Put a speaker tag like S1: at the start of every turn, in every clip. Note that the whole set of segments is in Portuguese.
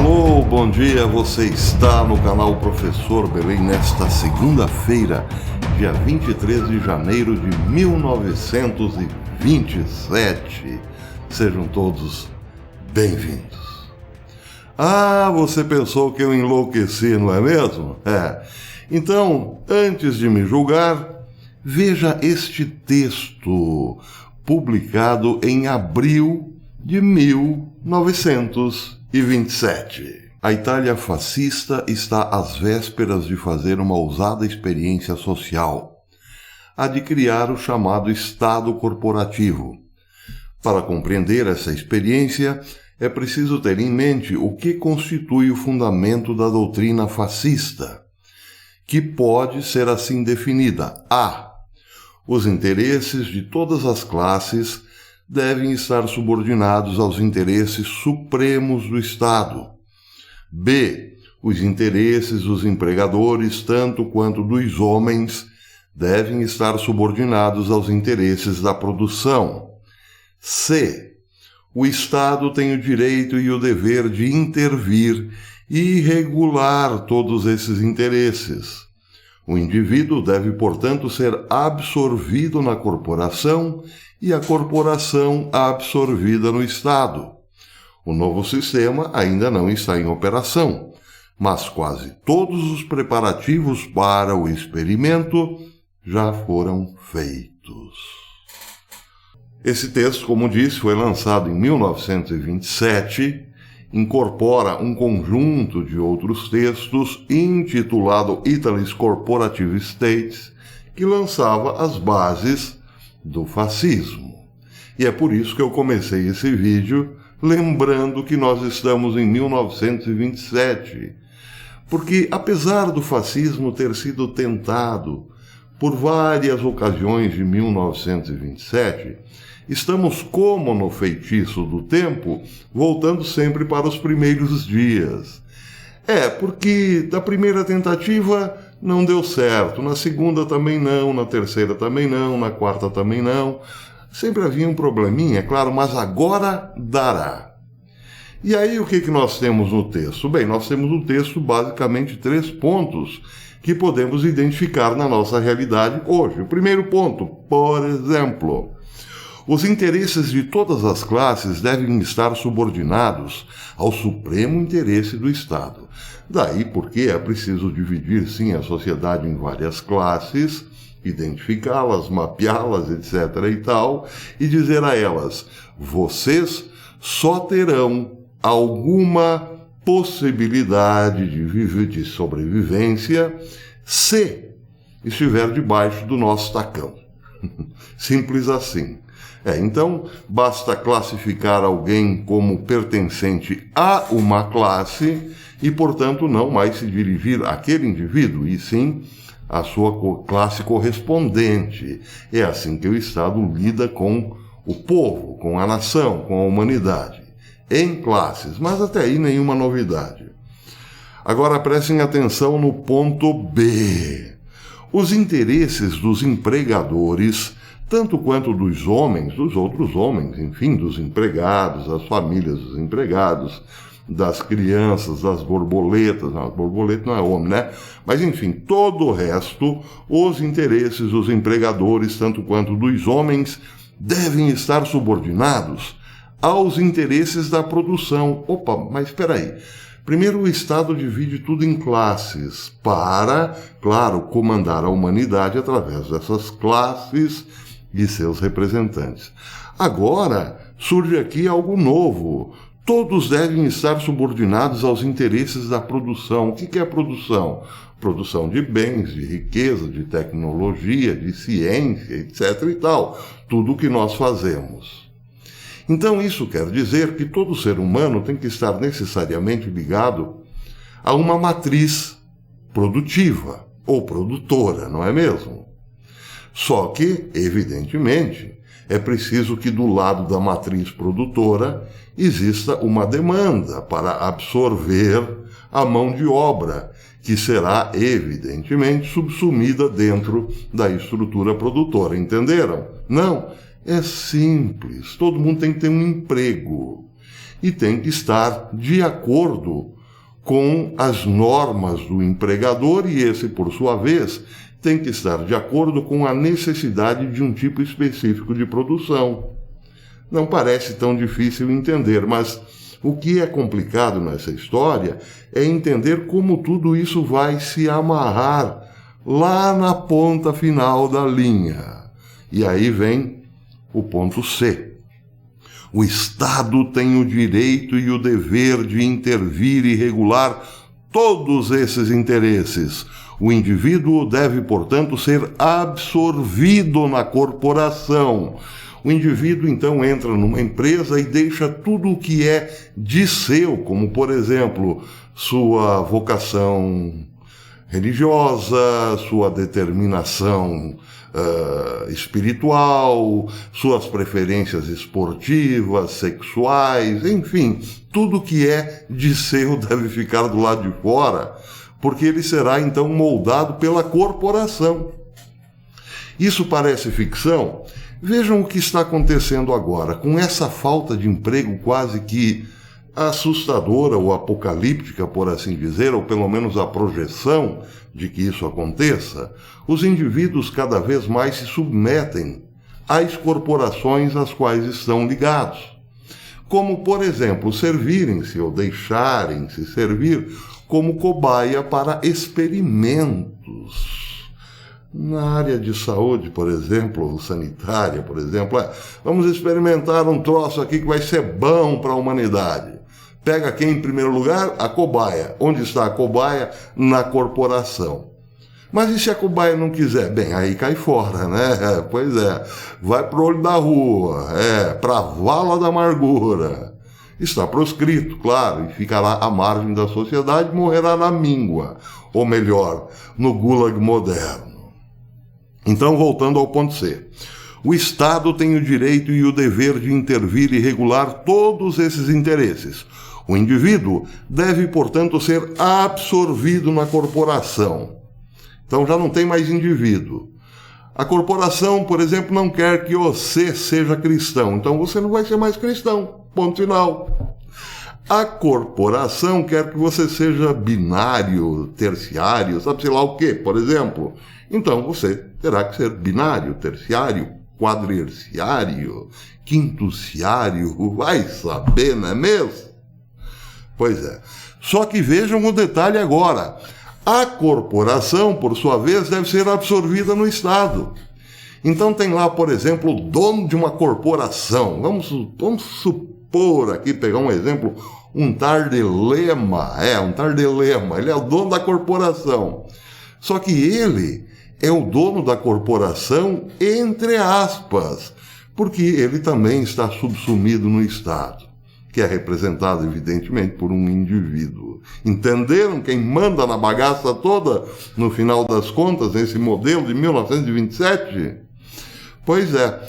S1: Alô, bom dia, você está no canal Professor Belém nesta segunda-feira, dia 23 de janeiro de 1927. Sejam todos bem-vindos. Ah, você pensou que eu enlouqueci, não é mesmo? Então, antes de me julgar, veja este texto, publicado em abril de 1927. A Itália fascista está às vésperas de fazer uma ousada experiência social, a de criar o chamado Estado corporativo. Para compreender essa experiência, é preciso ter em mente o que constitui o fundamento da doutrina fascista, que pode ser assim definida. A. Os interesses de todas as classes devem estar subordinados aos interesses supremos do Estado. B. Os interesses dos empregadores, tanto quanto dos homens, devem estar subordinados aos interesses da produção. C. O Estado tem o direito e o dever de intervir e regular todos esses interesses. O indivíduo deve, portanto, ser absorvido na corporação e a corporação absorvida no Estado. O novo sistema ainda não está em operação, mas quase todos os preparativos para o experimento já foram feitos. Esse texto, como disse, foi lançado em 1927, incorpora um conjunto de outros textos intitulado Italy's Corporative States, que lançava as bases do fascismo. E é por isso que eu comecei esse vídeo lembrando que nós estamos em 1927, porque apesar do fascismo ter sido tentado por várias ocasiões de 1927, estamos, como no feitiço do tempo, voltando sempre para os primeiros dias. Porque da primeira tentativa não deu certo, na segunda também não, na terceira também não, na quarta também não. Sempre havia um probleminha, é claro, mas agora dará. E aí o que nós temos no texto? Bem, nós temos no texto basicamente 3 pontos que podemos identificar na nossa realidade hoje. O primeiro ponto, por exemplo, os interesses de todas as classes devem estar subordinados ao supremo interesse do Estado. Daí porque é preciso dividir, sim, a sociedade em várias classes, identificá-las, mapeá-las, etc. e tal, e dizer a elas: vocês só terão alguma possibilidade de sobrevivência se estiver debaixo do nosso tacão. Simples assim. Então, basta classificar alguém como pertencente a uma classe e, portanto, não mais se dirigir àquele indivíduo, e sim à sua classe correspondente. É assim que o Estado lida com o povo, com a nação, com a humanidade, em classes, mas até aí nenhuma novidade. Agora prestem atenção no ponto B. Os interesses dos empregadores, tanto quanto dos homens, dos outros homens, enfim, dos empregados, das famílias dos empregados, das crianças, das borboletas. Não, borboleta não é homem, né? Mas, enfim, todo o resto, os interesses dos empregadores, tanto quanto dos homens, devem estar subordinados aos interesses da produção. Opa, mas espera aí. Primeiro, o Estado divide tudo em classes para, claro, comandar a humanidade através dessas classes e seus representantes. Agora, surge aqui algo novo. Todos devem estar subordinados aos interesses da produção. O que é a produção? Produção de bens, de riqueza, de tecnologia, de ciência, etc. e tal. Tudo o que nós fazemos. Então isso quer dizer que todo ser humano tem que estar necessariamente ligado a uma matriz produtiva ou produtora, não é mesmo? Só que, evidentemente, é preciso que do lado da matriz produtora exista uma demanda para absorver a mão de obra, que será, evidentemente, subsumida dentro da estrutura produtora. Entenderam? Não. É simples. Todo mundo tem que ter um emprego e tem que estar de acordo com as normas do empregador e esse, por sua vez, tem que estar de acordo com a necessidade de um tipo específico de produção. Não parece tão difícil entender, mas o que é complicado nessa história é entender como tudo isso vai se amarrar lá na ponta final da linha. E aí vem o ponto C. O Estado tem o direito e o dever de intervir e regular todos esses interesses. O indivíduo deve, portanto, ser absorvido na corporação. O indivíduo, então, entra numa empresa e deixa tudo o que é de seu, como, por exemplo, sua vocação religiosa, sua determinação espiritual, suas preferências esportivas, sexuais, enfim, tudo que é de seu deve ficar do lado de fora, porque ele será então moldado pela corporação. Isso parece ficção? Vejam o que está acontecendo agora, com essa falta de emprego quase que assustadora ou apocalíptica, por assim dizer, ou pelo menos a projeção de que isso aconteça, os indivíduos cada vez mais se submetem às corporações às quais estão ligados. Como, por exemplo, servirem-se ou deixarem-se servir como cobaia para experimentos. Na área de saúde, por exemplo, sanitária, por exemplo, vamos experimentar um troço aqui que vai ser bom para a humanidade. Pega quem em primeiro lugar? A cobaia. Onde está a cobaia? Na corporação. Mas e se a cobaia não quiser? Bem, aí cai fora, né? Pois é, vai pro olho da rua, pra vala da amargura. Está proscrito, claro, e ficará à margem da sociedade, morrerá na míngua, ou melhor, no gulag moderno. Então, voltando ao ponto C. O Estado tem o direito e o dever de intervir e regular todos esses interesses. O indivíduo deve, portanto, ser absorvido na corporação. Então já não tem mais indivíduo. A corporação, por exemplo, não quer que você seja cristão. Então você não vai ser mais cristão. Ponto final. A corporação quer que você seja binário, terciário, sabe-se lá o quê, por exemplo. Então você terá que ser binário, terciário, quadrerciário, quintuciário, vai saber, não é mesmo? Pois é. Só que vejam o detalhe agora. A corporação, por sua vez, deve ser absorvida no Estado. Então tem lá, por exemplo, o dono de uma corporação. Vamos supor aqui, pegar um exemplo, um Tardelema. Um Tardelema. Ele é o dono da corporação. Só que ele é o dono da corporação, entre aspas, porque ele também está subsumido no Estado, que é representado, evidentemente, por um indivíduo. Entenderam quem manda na bagaça toda, no final das contas, nesse modelo de 1927? Pois é.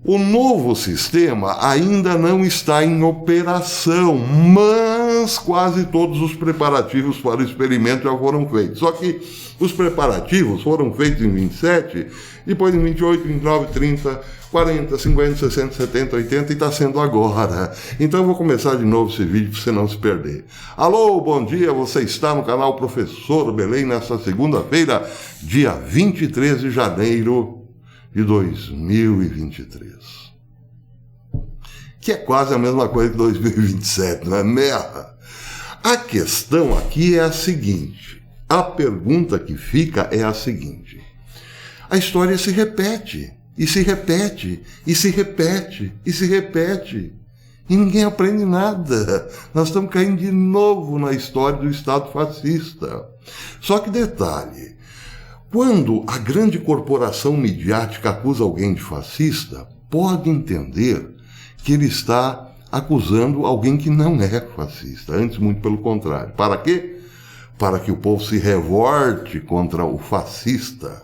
S1: O novo sistema ainda não está em operação, mas quase todos os preparativos para o experimento já foram feitos. Só que os preparativos foram feitos em 27, depois em 28, 29, 30, 40, 50, 60, 70, 80 e está sendo agora. Então eu vou começar de novo esse vídeo para você não se perder. Alô, bom dia, você está no canal Professor Belém nesta segunda-feira, dia 23 de janeiro de 2023. Que é quase a mesma coisa que 2027, não é mesmo? A questão aqui é a seguinte, a pergunta que fica é a seguinte: a história se repete, e se repete, e se repete, e se repete, e ninguém aprende nada. Nós estamos caindo de novo na história do Estado fascista. Só que detalhe, quando a grande corporação midiática acusa alguém de fascista, pode entender que ele está acusando alguém que não é fascista, antes muito pelo contrário. Para quê? Para que o povo se revolte contra o fascista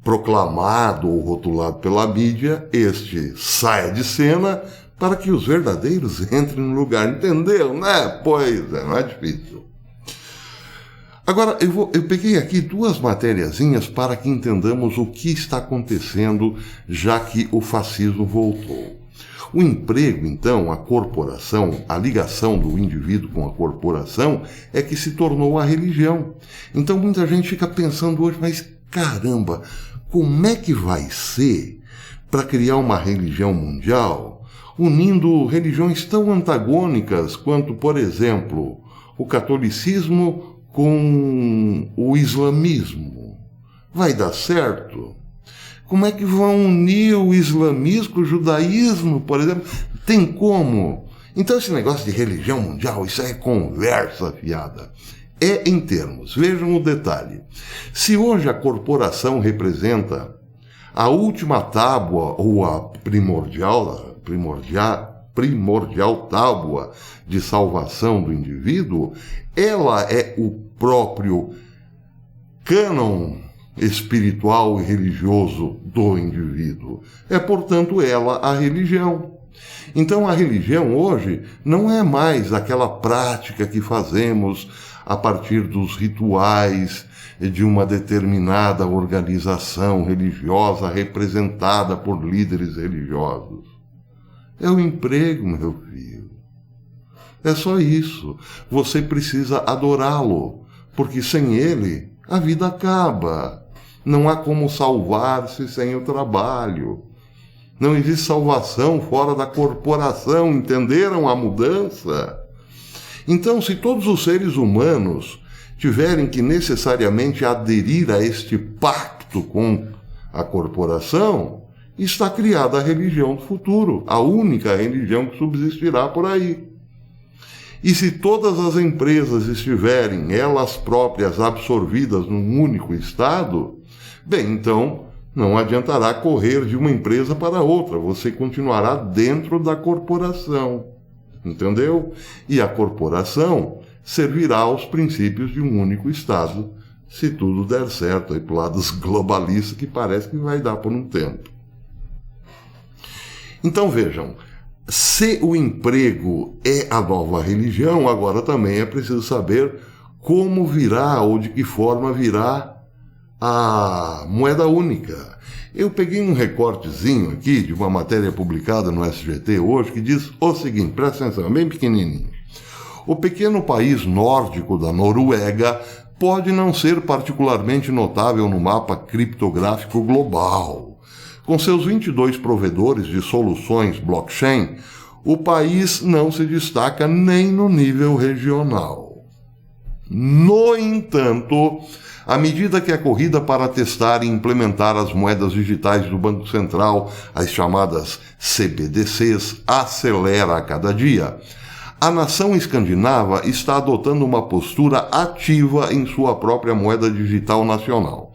S1: proclamado ou rotulado pela mídia, este saia de cena para que os verdadeiros entrem no lugar. Entendeu, né? Pois é, não é difícil. Agora, eu peguei aqui duas matériazinhas para que entendamos o que está acontecendo, já que o fascismo voltou. O emprego, então, a corporação, a ligação do indivíduo com a corporação é que se tornou a religião. Então muita gente fica pensando hoje, mas caramba, como é que vai ser para criar uma religião mundial, unindo religiões tão antagônicas quanto, por exemplo, o catolicismo com o islamismo? Vai dar certo? Como é que vão unir o islamismo com o judaísmo, por exemplo? Tem como? Então esse negócio de religião mundial, isso é conversa fiada. É em termos, vejam o detalhe. Se hoje a corporação representa a última tábua ou a primordial tábua de salvação do indivíduo, ela é o próprio cânon espiritual e religioso do indivíduo. É, portanto, ela a religião. Então a religião hoje não é mais aquela prática que fazemos a partir dos rituais de uma determinada organização religiosa representada por líderes religiosos. É o emprego, meu filho. É só isso. Você precisa adorá-lo, porque sem ele a vida acaba. Não há como salvar-se sem o trabalho. Não existe salvação fora da corporação. Entenderam a mudança? Então, se todos os seres humanos tiverem que necessariamente aderir a este pacto com a corporação, está criada a religião do futuro, a única religião que subsistirá por aí. E se todas as empresas estiverem, elas próprias, absorvidas num único Estado, bem, então não adiantará correr de uma empresa para outra, você continuará dentro da corporação, entendeu? E a corporação servirá aos princípios de um único Estado, se tudo der certo aí pro lado dos globalistas, que parece que vai dar por um tempo. Então vejam, se o emprego é a nova religião, agora também é preciso saber como virá ou de que forma virá a moeda única. Eu peguei um recortezinho aqui de uma matéria publicada no SGT hoje que diz o seguinte, presta atenção, é bem pequenininho. O pequeno país nórdico da Noruega pode não ser particularmente notável no mapa criptográfico global. Com seus 22 provedores de soluções blockchain, o país não se destaca nem no nível regional. No entanto, à medida que a corrida para testar e implementar as moedas digitais do Banco Central, as chamadas CBDCs, acelera a cada dia, a nação escandinava está adotando uma postura ativa em sua própria moeda digital nacional.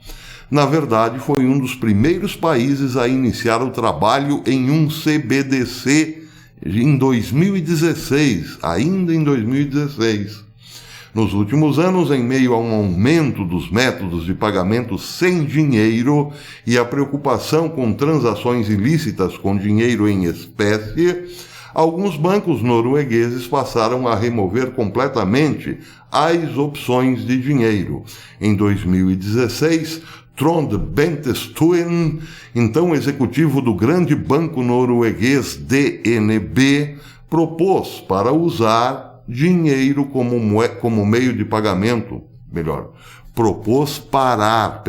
S1: Na verdade, foi um dos primeiros países a iniciar o trabalho em um CBDC em 2016, ainda em 2016. Nos últimos anos, em meio a um aumento dos métodos de pagamento sem dinheiro e a preocupação com transações ilícitas com dinheiro em espécie, alguns bancos noruegueses passaram a remover completamente as opções de dinheiro. Em 2016, Trond Bente Stuen, então executivo do grande banco norueguês DNB, propôs para usar dinheiro como meio de pagamento, propôs parar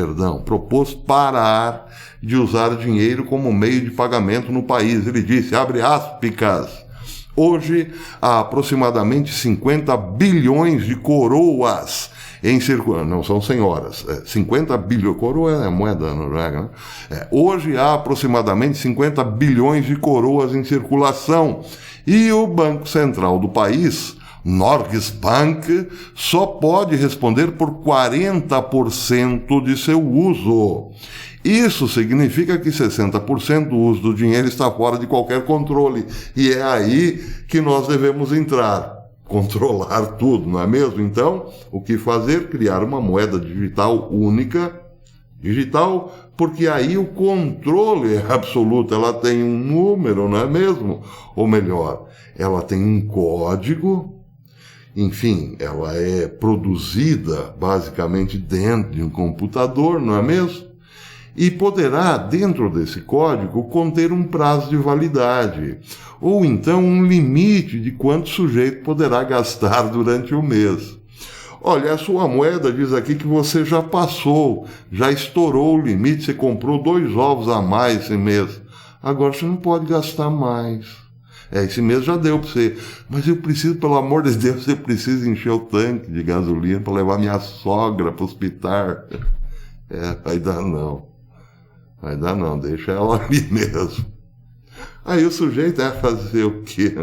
S1: de usar dinheiro como meio de pagamento no país. Ele disse, abre aspas, hoje há aproximadamente 50 bilhões de coroas em circulação, não são senhoras, 50 bilhões, coroa é a moeda noruega, né? Hoje há aproximadamente 50 bilhões de coroas em circulação e o Banco Central do país, Norges Bank, só pode responder por 40% de seu uso. Isso significa que 60% do uso do dinheiro está fora de qualquer controle e é aí que nós devemos entrar. Controlar tudo, não é mesmo? Então, o que fazer? Criar uma moeda digital única, digital, porque aí o controle é absoluto, ela tem um número, não é mesmo? Ou melhor, ela tem um código, enfim, ela é produzida basicamente dentro de um computador, não é mesmo? e poderá, dentro desse código, conter um prazo de validade, ou então um limite de quanto o sujeito poderá gastar durante o mês. Olha, a sua moeda diz aqui que você já passou, já estourou o limite, você comprou 2 ovos a mais esse mês. Agora você não pode gastar mais. Esse mês já deu para você. Mas eu preciso, pelo amor de Deus, eu preciso encher o tanque de gasolina para levar minha sogra para o hospital. Vai dar não. Vai dar não, deixa ela ali mesmo. Aí o sujeito vai fazer o quê?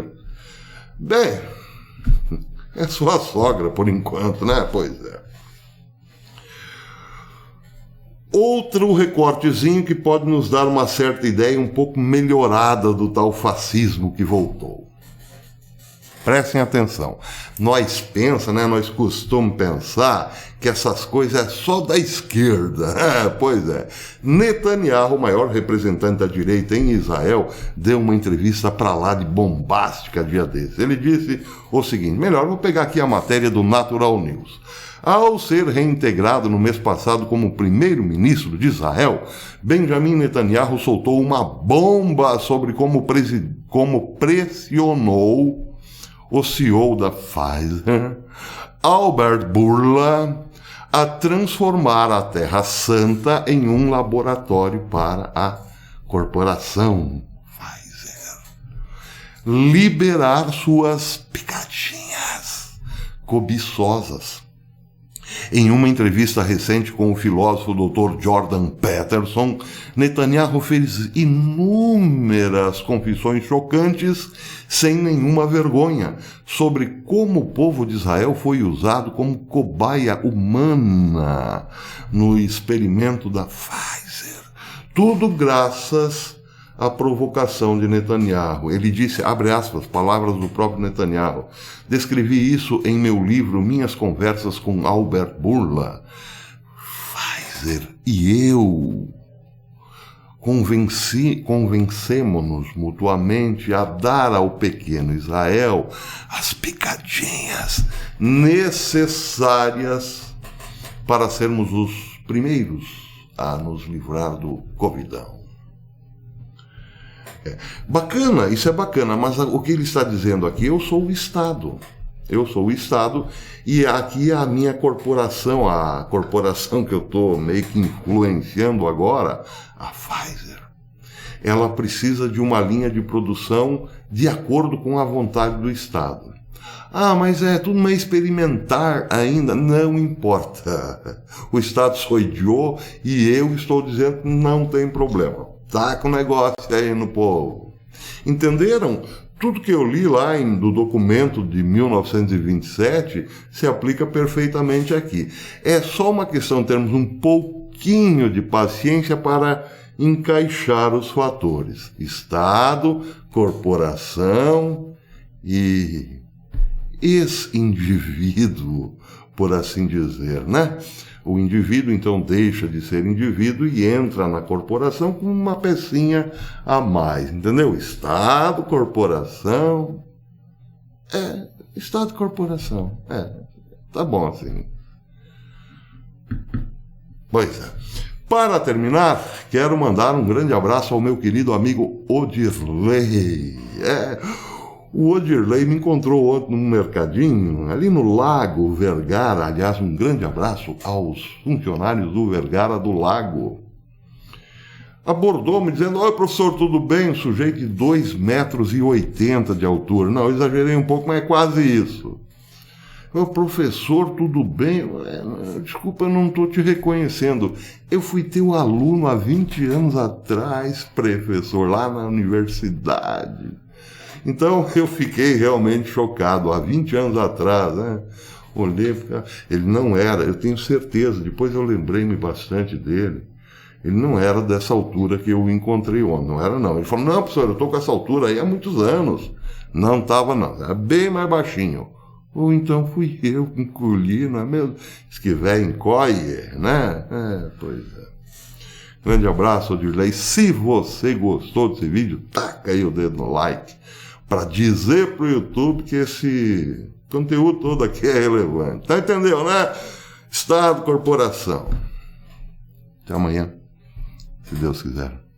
S1: Bem, é sua sogra por enquanto, né? Pois é. Outro recortezinho que pode nos dar uma certa ideia um pouco melhorada do tal fascismo que voltou. Prestem atenção. Nós costumamos pensar que essas coisas é só da esquerda. Pois é. Netanyahu, o maior representante da direita em Israel, deu uma entrevista para lá de bombástica dia desses. Ele disse o seguinte, melhor, vou pegar aqui a matéria do Natural News. Ao ser reintegrado no mês passado como primeiro-ministro de Israel, Benjamin Netanyahu soltou uma bomba sobre como pressionou o CEO da Pfizer, Albert Bourla, a transformar a Terra Santa em um laboratório para a corporação Pfizer. Liberar suas picadinhas cobiçosas. Em uma entrevista recente com o filósofo Dr. Jordan Peterson, Netanyahu fez inúmeras confissões chocantes, sem nenhuma vergonha, sobre como o povo de Israel foi usado como cobaia humana no experimento da Pfizer. Tudo graças à provocação de Netanyahu. Ele disse, abre aspas, palavras do próprio Netanyahu, descrevi isso em meu livro Minhas Conversas com Albert Bourla. Pfizer e eu convencemos-nos mutuamente a dar ao pequeno Israel as picadinhas necessárias para sermos os primeiros a nos livrar do Covidão. Bacana, isso é bacana, mas o que ele está dizendo aqui, eu sou o Estado. Eu sou o Estado e aqui a minha corporação, a corporação que eu estou meio que influenciando agora, a Pfizer, ela precisa de uma linha de produção de acordo com a vontade do Estado. Ah, mas é tudo meio experimentar ainda. Não importa. O Estado sou idiota e eu estou dizendo que não tem problema. Tá com o negócio aí no povo. Entenderam? Tudo que eu li lá do documento de 1927 se aplica perfeitamente aqui. É só uma questão de termos um pouquinho de paciência para encaixar os fatores. Estado, corporação e ex-indivíduo, por assim dizer, né? O indivíduo, então, deixa de ser indivíduo e entra na corporação com uma pecinha a mais, entendeu? Estado, corporação... Estado e corporação. Tá bom assim. Pois é. Para terminar, quero mandar um grande abraço ao meu querido amigo Odirley. O Odirley me encontrou ontem num mercadinho, ali no Lago Vergara. Aliás, um grande abraço aos funcionários do Vergara do Lago. Abordou-me dizendo, oi professor, tudo bem? Um sujeito de 2,80 metros de altura. Não, eu exagerei um pouco, mas é quase isso. Ô professor, tudo bem? Desculpa, eu não estou te reconhecendo. Eu fui teu aluno há 20 anos atrás, professor, lá na universidade. Então eu fiquei realmente chocado, há 20 anos atrás, né? Olhei, ele não era, eu tenho certeza, depois eu lembrei-me bastante dele, ele não era dessa altura que eu o encontrei ontem, não era não. Ele falou, não professor, eu estou com essa altura aí há muitos anos. Não estava não, era bem mais baixinho. Ou então fui eu que encolhi, não é mesmo? Diz que velho encolhe, né? Pois é. Grande abraço, Odirley. Se você gostou desse vídeo, taca aí o dedo no like, para dizer pro YouTube que esse conteúdo todo aqui é relevante. Tá entendendo, né? Estado, corporação. Até amanhã. se Deus quiser.